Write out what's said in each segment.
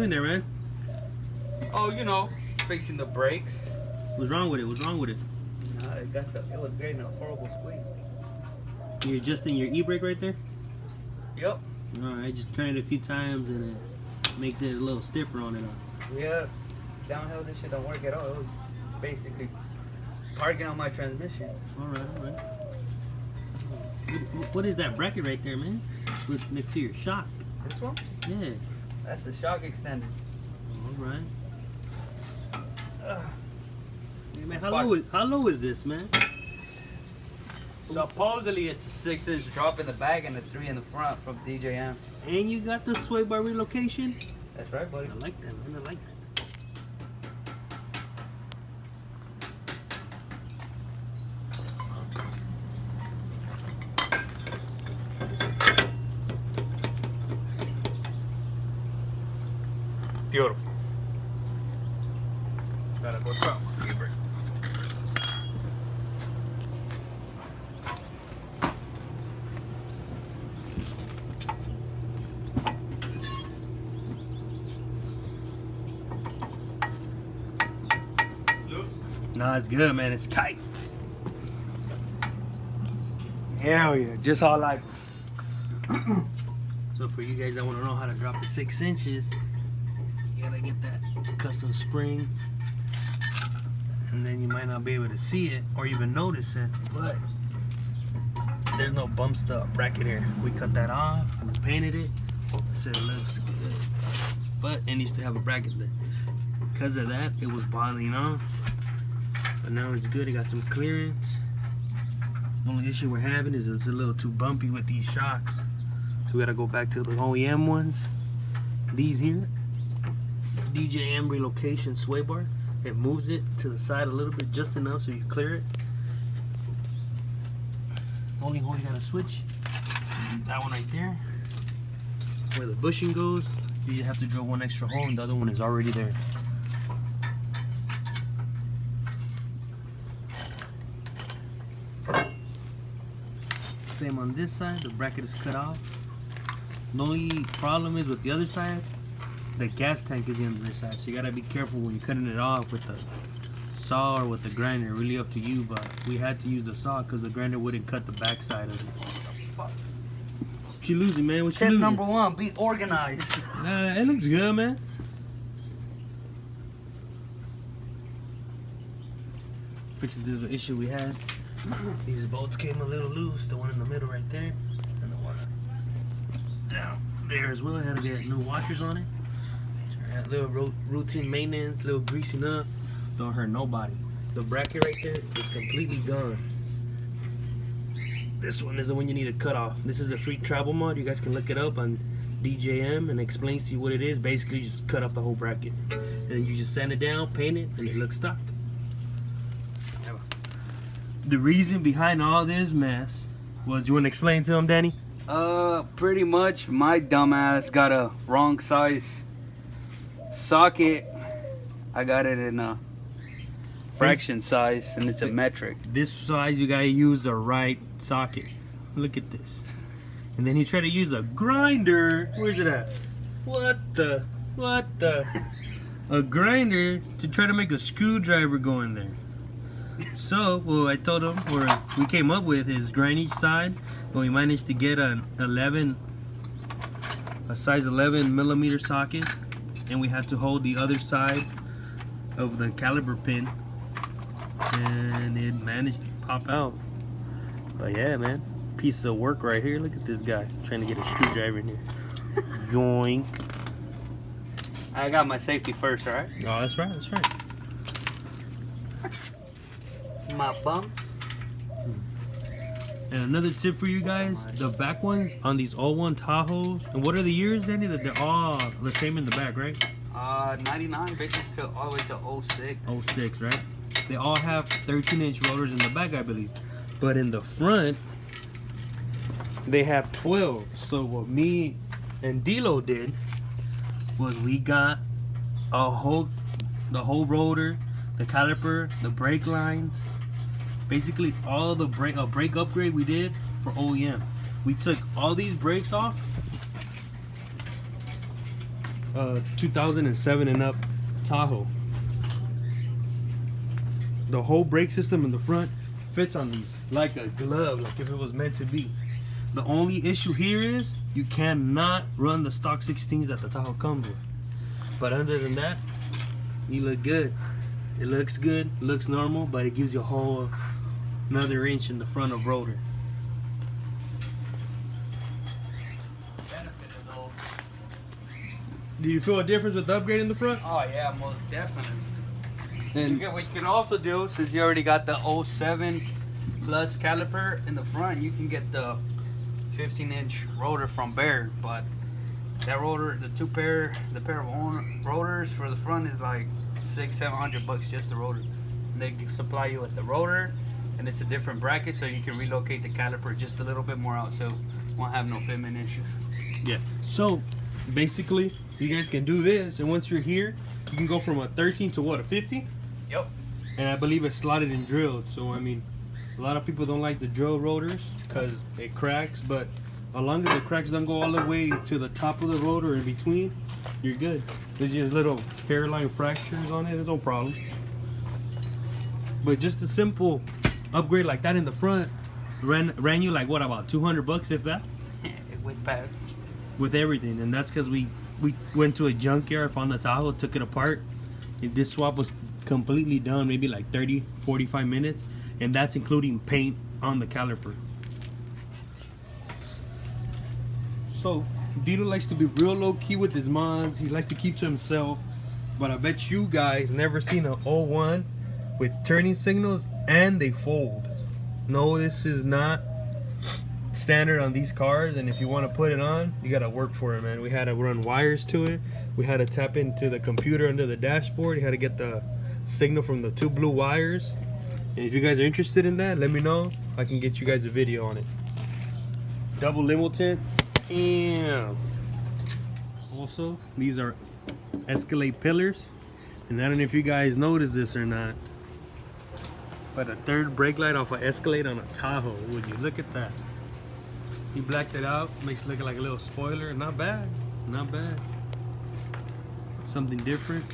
doing there, man? Oh, you know, fixing the brakes. What's wrong with it? What's wrong with it? It was getting a horrible squeeze. You're adjusting your e-brake right there? Yep. Alright, just turn it a few times and it makes it a little stiffer on it. Yeah. Downhill, this shit don't work at all. It was basically parking on my transmission. Alright, alright. What is that bracket right there, man? With next to your shock. This one? Yeah. That's the shock extender. Alright. Hey, man, how low is this, man? Supposedly it's a 6-inch drop in the back and a 3 in the front from DJM. And you got the sway bar relocation? That's right, buddy. I like that, man. I like that. Beautiful. Gotta go try. Nah, it's good, man. It's tight. Hell yeah, just how I like it. So for you guys that want to know how to drop the 6 inches, you gotta get that custom spring, and then you might not be able to see it or even notice it, but there's no bumped up bracket here. We cut that off, we painted it, so it looks good, but it needs to have a bracket there. Because of that, it was bottling off, but now it's good. It got some clearance. The only issue we're having is it's a little too bumpy with these shocks, so we gotta go back to the OEM ones. These here, DJM relocation sway bar. It moves it to the side a little bit, just enough so you clear it. Only hole you gotta switch, that one right there, where the bushing goes. You just have to drill one extra hole, and the other one is already there. Same on this side, the bracket is cut off. The only problem is with the other side, the gas tank is on the other side, so you gotta be careful when you're cutting it off with the saw or with the grinder. Really up to you, but we had to use the saw because the grinder wouldn't cut the back side of it. What you losing, man? What you Tip losing? number 1, be organized. Nah, it looks good, man. Fixed the little issue we had. These bolts came a little loose, the one in the middle right there, and the one down there as well. I had to get new washers on it. So I had a little routine maintenance, little greasing up. Don't hurt nobody. The bracket right there is completely gone. This one is the one you need to cut off. This is a free travel mod. You guys can look it up on DJM and explains to you what it is. Basically, you just cut off the whole bracket. And then you just sand it down, paint it, and it looks stock. The reason behind all this mess was, you want to explain to him, Danny? Pretty much my dumbass got a wrong size socket. I got it in a fraction size, and it's a metric. This size, you gotta use the right socket. Look at this. And then he tried to use a grinder. Where's it at? What the? A grinder to try to make a screwdriver go in there. So, well, I told him, or we came up with, is grind each side, but we managed to get a size 11 millimeter socket, and we had to hold the other side of the caliper pin, and it managed to pop out. But yeah, man, piece of work right here. Look at this guy trying to get a screwdriver in here. Yoink. I got my safety first, alright? Oh, that's right, that's right. My bumps. And another tip for you guys, the back ones on these all one Tahoes, and what are the years, Danny? That they're all the same in the back, right? 99 basically to all the way to 06. 06, right? They all have 13-inch rotors in the back, I believe. But in the front, they have 12. So what me and D-Lo did was we got the whole rotor, the caliper, the brake lines, basically all the brake upgrade we did for OEM. We took all these brakes off 2007 and up Tahoe. The whole brake system in the front fits on these like a glove, like if it was meant to be. The only issue here is you cannot run the stock 16s that the Tahoe comes with. But other than that, you look good. It looks good, looks normal, but it gives you a whole another inch in the front of rotor. Do you feel a difference with the upgrade in the front? Oh yeah, most definitely. And What you can also do, since you already got the 07 plus caliper in the front, you can get the 15-inch rotor from Bear. But that rotor, the pair of rotors for the front is like $600-700 just the rotor. And they supply you with the rotor, and it's a different bracket, so you can relocate the caliper just a little bit more out, so you won't have no fitment issues. yeah, so basically you guys can do this, and once you're here, you can go from a 13 to what, a 50? Yep. And I believe it's slotted and drilled. So I mean, a lot of people don't like the drill rotors because it cracks, but as long as the cracks don't go all the way to the top of the rotor in between, you're good. There's just little hairline fractures on it, there's no problem. But just a simple upgrade like that in the front ran you like what, about $200 if that? With pads. With everything. And that's because we went to a junkyard, found the Tahoe, took it apart, and this swap was completely done, maybe like 30-45 minutes, and that's including paint on the caliper. So Dito likes to be real low-key with his mods. He likes to keep to himself, but I bet you guys never seen an 01 with turning signals and they fold. No, this is not standard on these cars, and if you want to put it on, you gotta work for it, man. We had to run wires to it. We had to tap into the computer under the dashboard. You had to get the signal from the 2 blue wires. And if you guys are interested in that, let me know. I can get you guys a video on it. Double limo tint. Damn. Also, these are Escalade pillars, and I don't know if you guys noticed this or not, but a third brake light off an Escalade on a Tahoe. Would you look at that? He blacked it out, makes it look like a little spoiler. Not bad, not bad. Something different.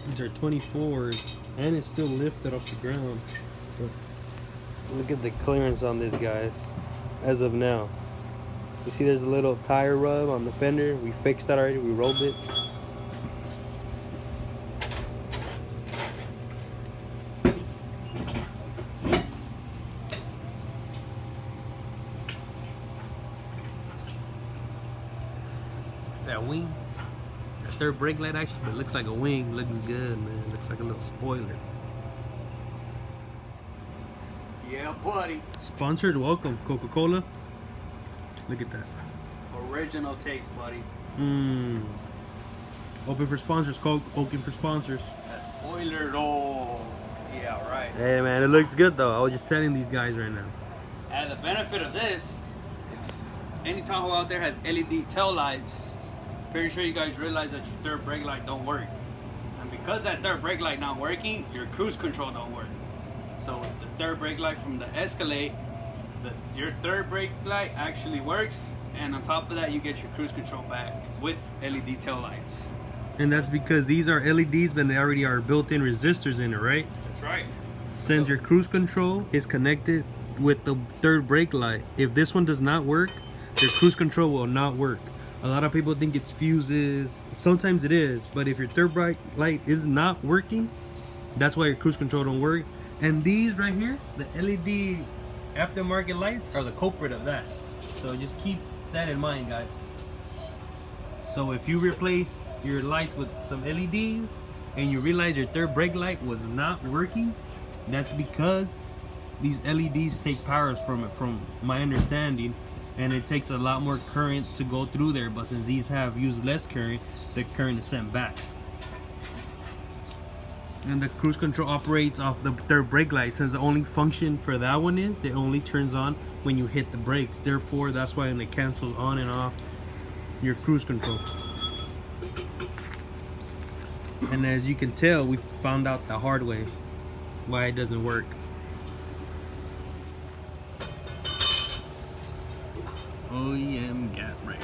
These are 24s, and it's still lifted off the ground. But look at the clearance on this, guys, as of now. You see there's a little tire rub on the fender. We fixed that already, we rolled it. That wing. Third brake light actually, but it looks like a wing. Looks good, man. Looks like a little spoiler. Yeah, buddy. Sponsored, welcome, Coca-Cola. Look at that. Original taste, buddy. Open for sponsors, Coke. Open for sponsors. That spoiler, oh. Yeah, right. Hey, man, it looks good though. I was just telling these guys right now. And the benefit of this, if any Tahoe out there has LED tail lights, pretty sure you guys realize that your third brake light don't work. And because that third brake light not working, your cruise control don't work. So with the third brake light from the Escalade, your third brake light actually works, and on top of that, you get your cruise control back with LED tail lights. And that's because these are LEDs, but they already are built-in resistors in it, right? That's right. Since your cruise control is connected with the third brake light, if this one does not work, your cruise control will not work. A lot of people think it's fuses. Sometimes it is, but if your third brake light is not working, that's why your cruise control don't work. And these right here, the LED aftermarket lights, are the culprit of that. So just keep that in mind, guys. So if you replace your lights with some LEDs and you realize your third brake light was not working, that's because these LEDs take powers from it, from my understanding, and it takes a lot more current to go through there. But since these have used less current, the current is sent back. And the cruise control operates off the third brake light, since the only function for that one is it only turns on when you hit the brakes. Therefore, that's why it cancels on and off your cruise control. And as you can tell, we found out the hard way why it doesn't work. OEM gap brake.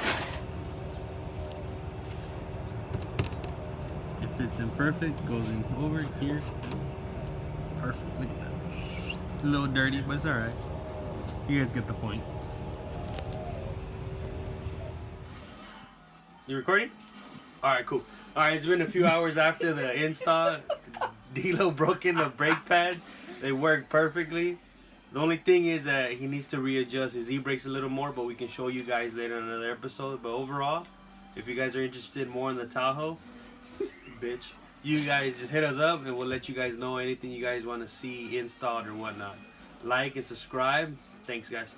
If it's imperfect, goes in over here. Perfect. Look at that. A little dirty, but it's alright. You guys get the point. You recording? Alright, cool. Alright, it's been a few hours after the install. Dilo broke in the brake pads. They work perfectly. The only thing is that he needs to readjust his e-brakes a little more, but we can show you guys later in another episode. But overall, if you guys are interested more in the Tahoe, bitch, you guys just hit us up and we'll let you guys know anything you guys want to see installed or whatnot. Like and subscribe. Thanks, guys.